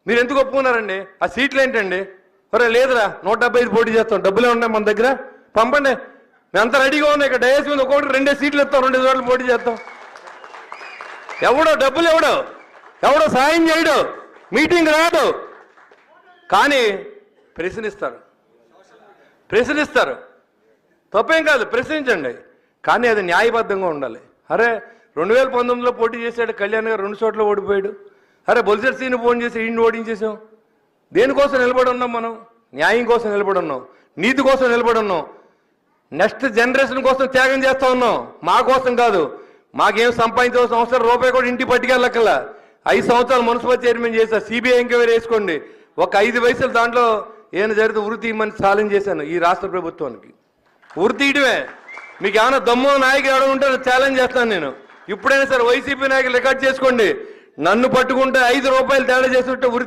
మీరు ఎందుకు ఒప్పుకున్నారండి? ఆ సీట్లు ఏంటండి? ఒరే లేదురా 175 పోటీ చేస్తాం, డబ్బులే ఉన్నాయి మన దగ్గర, పంపండి, మేమంతా రెడీగా ఉన్నాయి. ఇక్కడ డయాస్ మీద ఒక్కొక్కటి 2 సీట్లు ఇస్తాం, 2 చోట్ల పోటీ చేస్తాం. ఎవడో డబ్బులు ఎవడో సాయం చేయడు, మీటింగ్ రాడు, కానీ ప్రశ్నిస్తారు. తప్పేం కాదు, ప్రశ్నించండి, కానీ అది న్యాయబద్ధంగా ఉండాలి. అరే 2019లో పోటీ చేశాడు కళ్యాణ్ గారు, 2 చోట్ల ఓడిపోయాడు. అరే బొలిసెట్ సీని ఫోన్ చేసి ఈయన్ని ఓడించేసాం. దేనికోసం నిలబడి ఉన్నాం మనం? న్యాయం కోసం నిలబడి ఉన్నాం, నీతి కోసం నిలబడి ఉన్నాం, నెక్స్ట్ జనరేషన్ కోసం త్యాగం చేస్తా ఉన్నాం. మా కోసం కాదు, మాకేం సంపాదించవలసిన అవసరం రూపాయి కూడా ఇంటికి పట్టుకెళ్ళక్కల. 5 సంవత్సరాలు మున్సిపల్ చైర్మన్ చేశా, సిబిఐ ఎంక్వైరీ వేసుకోండి. ఒక 5 వయసులు దాంట్లో ఏమైనా జరిగితే ఉరి తీయమని ఛాలెంజ్ చేశాను ఈ రాష్ట్ర ప్రభుత్వానికి. ఉరి తీయడమే. మీకు ఏమైనా దమ్ము నాయకులు ఎవడ ఉంటే ఛాలెంజ్ చేస్తాను నేను. ఇప్పుడైనా సరే వైసీపీ నాయకులు రికార్డ్ చేసుకోండి, నన్ను పట్టుకుంటే 5 రూపాయలు తేడా చేస్తుంటే ఉరి